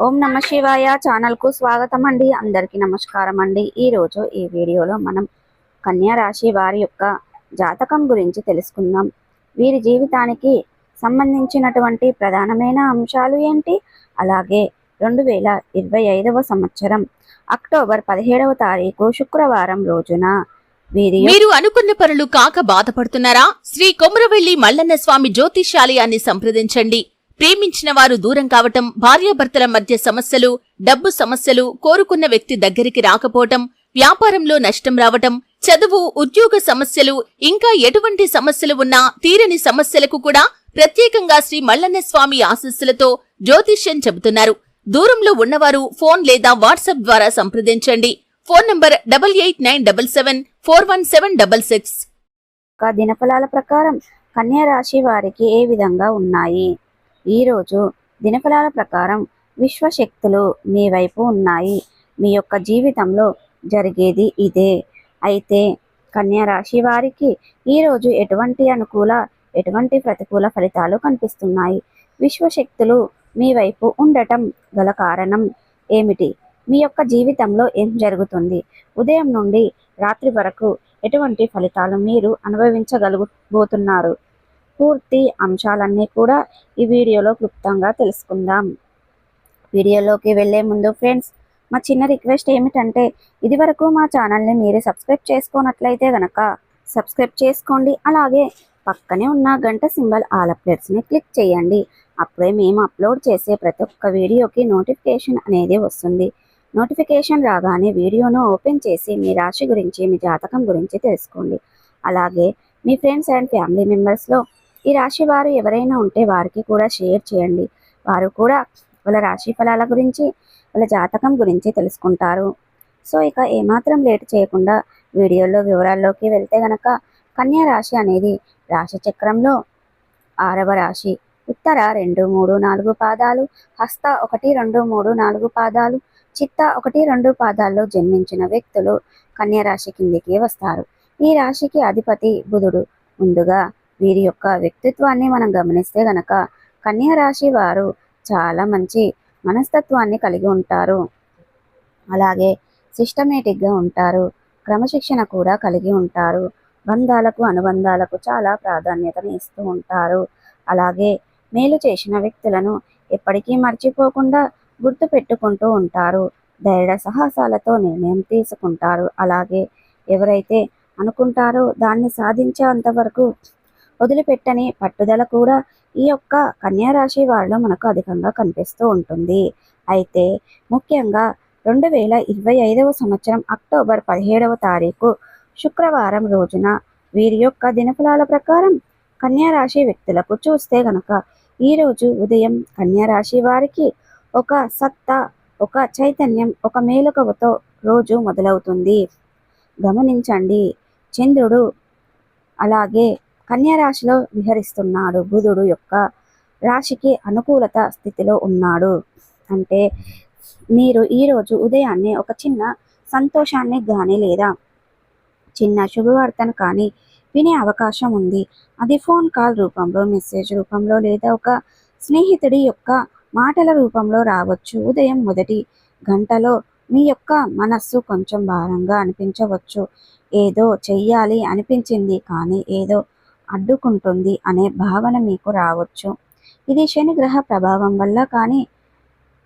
ఓం నమ శివాయ ఛానల్ కు స్వాగతం అండి. అందరికీ నమస్కారం అండి. ఈరోజు ఈ వీడియోలో మనం కన్యా రాశి వారి యొక్క జాతకం గురించి తెలుసుకుందాం. వీరి జీవితానికి సంబంధించినటువంటి ప్రధానమైన అంశాలు ఏంటి, అలాగే 2025వ సంవత్సరం అక్టోబర్ 17వ తారీఖు శుక్రవారం రోజున మీరు అనుకున్న పనులు కాక బాధపడుతున్నారా? శ్రీ కొమరవెల్లి మల్లన్న స్వామి జ్యోతిష్యాలయాన్ని సంప్రదించండి. ప్రేమించిన వారు దూరం కావటం, భార్యాభర్తల మధ్య సమస్యలు, డబ్బు సమస్యలు, కోరుకున్న వ్యక్తి దగ్గరికి రాకపోవటం, వ్యాపారంలో నష్టం రావటం, చదువు, ఉద్యోగ సమస్యలు, ఇంకా ఎటువంటి సమస్యలు ఉన్నా తీరని సమస్యలకు కూడా ప్రత్యేకంగా శ్రీ మల్లన్న స్వామి ఆశీస్సులతో జ్యోతిష్యం చెబుతున్నారు. దూరంలో ఉన్నవారు ఫోన్ లేదా వాట్సాప్ ద్వారా సంప్రదించండి. Phone number 8897741766. దినఫలాల ప్రకారం కన్యా రాశి వారికి ఏ విధంగా ఉన్నాయి? ఈరోజు దినఫలాల ప్రకారం విశ్వశక్తులు మీ వైపు ఉన్నాయి. మీ యొక్క జీవితంలో జరిగేది ఇదే. అయితే కన్యా రాశి వారికి ఈరోజు ఎటువంటి ప్రతికూల ఫలితాలు కనిపిస్తున్నాయి? విశ్వశక్తులు మీ వైపు ఉండటం గల కారణం ఏమిటి? మీ యొక్క జీవితంలో ఏం జరుగుతుంది? ఉదయం నుండి రాత్రి వరకు ఎటువంటి ఫలితాలు మీరు అనుభవించగలుగుతున్నారు? పూర్తి అంశాలన్నీ కూడా ఈ వీడియోలో క్లుప్తంగా తెలుసుకుందాం. వీడియోలోకి వెళ్లే ముందు ఫ్రెండ్స్, మా చిన్న రిక్వెస్ట్ ఏమిటంటే, ఇదివరకు మా ఛానల్ని మీరు సబ్స్క్రైబ్ చేసుకున్నట్లయితే గనక సబ్స్క్రైబ్ చేసుకోండి. అలాగే పక్కనే ఉన్న గంట సింబల్ ఆల్ అప్డేట్స్ని క్లిక్ చేయండి. అప్పుడే మేము అప్లోడ్ చేసే ప్రతి ఒక్క వీడియోకి నోటిఫికేషన్ అనేది వస్తుంది. నోటిఫికేషన్ రాగానే వీడియోను ఓపెన్ చేసి మీ రాశి గురించి, మీ జాతకం గురించి తెలుసుకోండి. అలాగే మీ ఫ్రెండ్స్ అండ్ ఫ్యామిలీ మెంబర్స్లో ఈ రాశి వారు ఎవరైనా ఉంటే వారికి కూడా షేర్ చేయండి. వారు కూడా వాళ్ళ రాశి ఫలాల గురించి, వాళ్ళ జాతకం గురించి తెలుసుకుంటారు. సో ఇక ఏమాత్రం లేట్ చేయకుండా వీడియోలో వివరాల్లోకి వెళ్తే గనక, కన్యా రాశి అనేది రాశి చక్రంలో 6వ రాశి. ఉత్తర 2, 3, 4 పాదాలు, హస్త 1, 2, 3, 4 పాదాలు, చిత్త 1, 2 పాదాల్లో జన్మించిన వ్యక్తులు కన్యా రాశి కిందికి వస్తారు. ఈ రాశికి అధిపతి బుధుడు. ముందుగా వీరి యొక్క వ్యక్తిత్వాన్ని మనం గమనిస్తే గనక, కన్యా రాశి వారు చాలా మంచి మనస్తత్వాన్ని కలిగి ఉంటారు. అలాగే సిస్టమేటిక్గా ఉంటారు. క్రమశిక్షణ కూడా కలిగి ఉంటారు. బంధాలకు, అనుబంధాలకు చాలా ప్రాధాన్యతను ఇస్తూ ఉంటారు. అలాగే మేలు చేసిన వ్యక్తులను ఎప్పటికీ మర్చిపోకుండా గుర్తు పెట్టుకుంటూ ఉంటారు. ధైర్య సాహసాలతో నిర్ణయం తీసుకుంటారు. అలాగే ఎవరైతే అనుకుంటారో దాన్ని సాధించేంత వరకు వదిలిపెట్టని పట్టుదల కూడా ఈ యొక్క కన్యా రాశి వారిలో మనకు అధికంగా కనిపిస్తూ ఉంటుంది. అయితే ముఖ్యంగా 2025వ సంవత్సరం అక్టోబర్ 17వ తారీఖు శుక్రవారం రోజున వీరి యొక్క దినఫలాల ప్రకారం కన్యా రాశి వ్యక్తులకు చూస్తే గనక, ఈరోజు ఉదయం కన్యా రాశి వారికి ఒక సత్తా, ఒక చైతన్యం, ఒక మేలుకవతో రోజు మొదలవుతుంది. గమనించండి, చంద్రుడు అలాగే కన్యా రాశిలో విహరిస్తున్నాడు. బుధుడు యొక్క రాశికి అనుకూలత స్థితిలో ఉన్నాడు. అంటే మీరు ఈరోజు ఉదయాన్నే ఒక చిన్న సంతోషాన్ని కానీ లేదా చిన్న శుభవార్తను కానీ వినే అవకాశం ఉంది. అది ఫోన్ కాల్ రూపంలో, మెసేజ్ రూపంలో లేదా ఒక స్నేహితుడి యొక్క మాటల రూపంలో రావచ్చు. ఉదయం మొదటి గంటలో మీ యొక్క మనస్సు కొంచెం భారంగా అనిపించవచ్చు. ఏదో చెయ్యాలి అనిపించింది కానీ ఏదో అడ్డుకుంటుంది అనే భావన మీకు రావచ్చు. ఇది శని గ్రహ ప్రభావం వల్ల. కానీ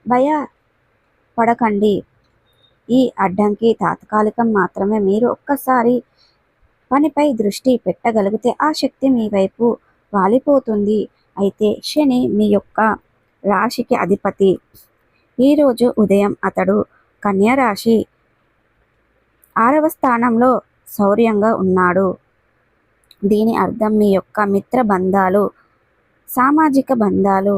భయపడకండి, ఈ అడ్డంకి తాత్కాలికం మాత్రమే. మీరు ఒక్కసారి పనిపై దృష్టి పెట్టగలిగితే ఆ శక్తి మీ వైపు వాలిపోతుంది. అయితే శని మీ యొక్క రాశికి అధిపతి. ఈరోజు ఉదయం అతడు కన్యా రాశి 6వ స్థానంలో శౌర్యంగా ఉన్నాడు. దీని అర్థం మీ యొక్క మిత్ర బంధాలు, సామాజిక బంధాలు,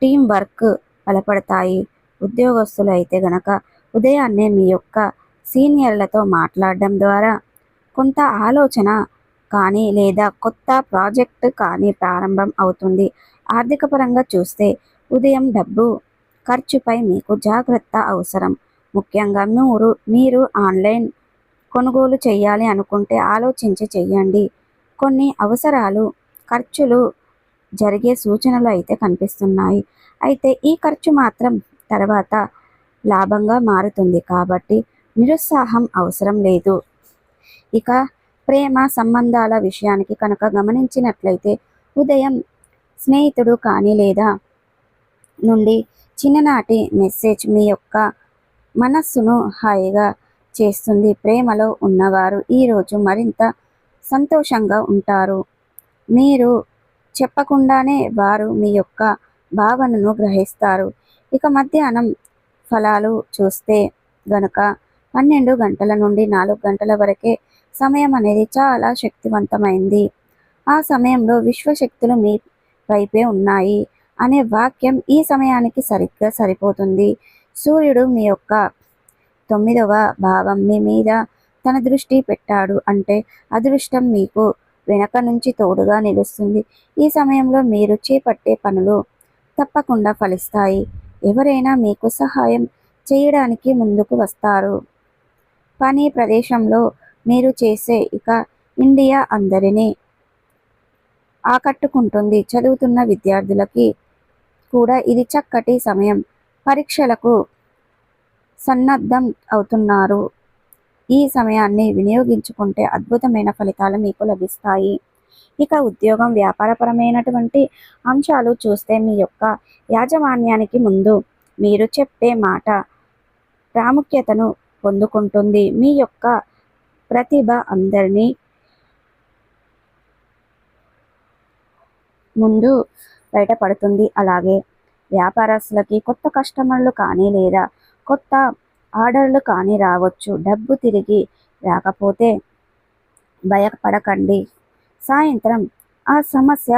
టీం వర్క్ బలపడతాయి. ఉద్యోగస్తులు అయితే గనక ఉదయాన్నే మీ యొక్క సీనియర్లతో మాట్లాడడం ద్వారా కొంత ఆలోచన కానీ లేదా కొత్త ప్రాజెక్ట్ కానీ ప్రారంభం అవుతుంది. ఆర్థిక పరంగా చూస్తే ఉదయం డబ్బు ఖర్చుపై మీకు జాగ్రత్త అవసరం. ముఖ్యంగా మీరు ఆన్లైన్ కొనుగోలు చేయాలి అనుకుంటే ఆలోచించి చెయ్యండి. కొన్ని అవసరాలు, ఖర్చులు జరిగే సూచనలు అయితే కనిపిస్తున్నాయి. అయితే ఈ ఖర్చు మాత్రం తర్వాత లాభంగా మారుతుంది. కాబట్టి నిరుత్సాహం అవసరం లేదు. ఇక ప్రేమ సంబంధాల విషయానికి కనుక గమనించినట్లయితే ఉదయం స్నేహితుడు కానీ లేదా నుండి చిన్ననాటి మెసేజ్ మీ యొక్క మనస్సును హాయిగా చేస్తుంది. ప్రేమలో ఉన్నవారు ఈరోజు మరింత సంతోషంగా ఉంటారు. మీరు చెప్పకుండానే వారు మీ యొక్క భావనను గ్రహిస్తారు. ఇక మధ్యాహ్నం ఫలాలు చూస్తే గనుక 12 గంటల నుండి 4 గంటల వరకే సమయం అనేది చాలా శక్తివంతమైంది. ఆ సమయంలో విశ్వశక్తులు మీ వైపే ఉన్నాయి అనే వాక్యం ఈ సమయానికి సరిగ్గా సరిపోతుంది. సూర్యుడు మీ యొక్క 9వ భావం మీ మీద తన దృష్టి పెట్టాడు అంటే అదృష్టం మీకు వెనక నుంచి తోడుగా నిలుస్తుంది. ఈ సమయంలో మీరు చేపట్టే పనులు తప్పకుండా ఫలిస్తాయి. ఎవరైనా మీకు సహాయం చేయడానికి ముందుకు వస్తారు. పని ప్రదేశంలో మీరు చేసే ఇండియా అందరినీ ఆకట్టుకుంటుంది. చదువుతున్న విద్యార్థులకి కూడా ఇది చక్కటి సమయం. పరీక్షలకు సన్నద్ధం అవుతున్నారు. ఈ సమయాన్ని వినియోగించుకుంటే అద్భుతమైన ఫలితాలు మీకు లభిస్తాయి. ఇక ఉద్యోగం వ్యాపారపరమైనటువంటి అంశాలు చూస్తే మీ యొక్క యాజమాన్యానికి ముందు మీరు చెప్పే మాట ప్రాముఖ్యతను పొందుకుంటుంది. మీ యొక్క ప్రతిభ అందరినీ ముందు బయటపడుతుంది. అలాగే వ్యాపారస్తులకి కొత్త కస్టమర్లు కానీ లేదా కొత్త ఆర్డర్లు కానీ రావచ్చు. డబ్బు తిరిగి రాకపోతే భయపడకండి. సాయంత్రం ఆ సమస్య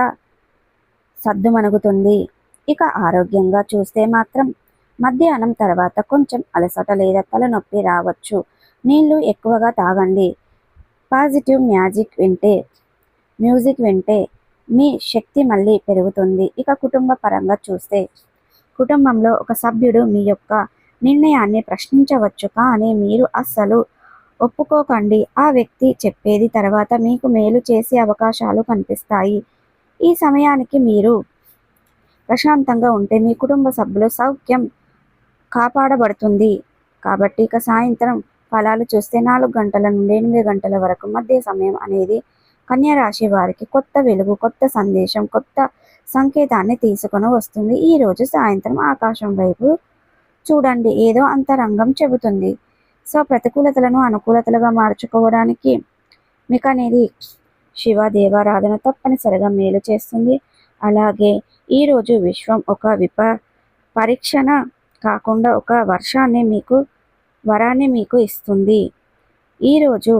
సద్దుమణుగుతుంది. ఇక ఆరోగ్యంగా చూస్తే మాత్రం మధ్యాహ్నం తర్వాత కొంచెం అలసట లేదా తలనొప్పి రావచ్చు. నీళ్లు ఎక్కువగా తాగండి. పాజిటివ్ మ్యూజిక్ వింటే మీ శక్తి మళ్ళీ పెరుగుతుంది. ఇక కుటుంబ పరంగా చూస్తే కుటుంబంలో ఒక సభ్యుడు మీ యొక్క నిర్ణయాన్ని ప్రశ్నించవచ్చు, కానీ మీరు అస్సలు ఒప్పుకోకండి. ఆ వ్యక్తి చెప్పేది తర్వాత మీకు మేలు చేసే అవకాశాలు కనిపిస్తాయి. ఈ సమయానికి మీరు ప్రశాంతంగా ఉంటే మీ కుటుంబ సభ్యుల సౌఖ్యం కాపాడబడుతుంది. కాబట్టి ఇక సాయంత్రం ఫలాలు చూస్తే 4 గంటల నుండి 8 గంటల వరకు మధ్య సమయం అనేది కన్యా రాశి వారికి కొత్త వెలుగు, కొత్త సందేశం, కొత్త సంకేతాన్ని తీసుకొని వస్తుంది. ఈరోజు సాయంత్రం ఆకాశం వైపు చూడండి, ఏదో అంతరంగం చెబుతుంది. సో ప్రతికూలతలను అనుకూలతలుగా మార్చుకోవడానికి మీకు అనేది శివ దేవారాధన తప్పనిసరిగా మేలు చేస్తుంది. అలాగే ఈరోజు విశ్వం ఒక పరీక్షణ కాకుండా ఒక వరాన్ని మీకు ఇస్తుంది. ఈరోజు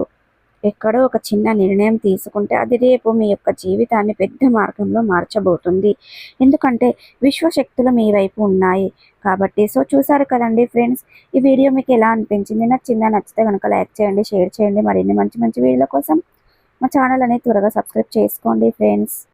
ఎక్కడో ఒక చిన్న నిర్ణయం తీసుకుంటే అది రేపు మీ యొక్క జీవితాన్ని పెద్ద మార్గంలో మార్చబోతుంది. ఎందుకంటే విశ్వశక్తులు మీ వైపు ఉన్నాయి కాబట్టి. సో చూసారు కదండి ఫ్రెండ్స్, ఈ వీడియో మీకు ఎలా అనిపించింది? నచ్చిందా? నచ్చితే కనుక లైక్ చేయండి, షేర్ చేయండి. మరిన్ని మంచి మంచి వీడియోల కోసం మా ఛానల్ అనేది త్వరగా సబ్స్క్రైబ్ చేసుకోండి ఫ్రెండ్స్.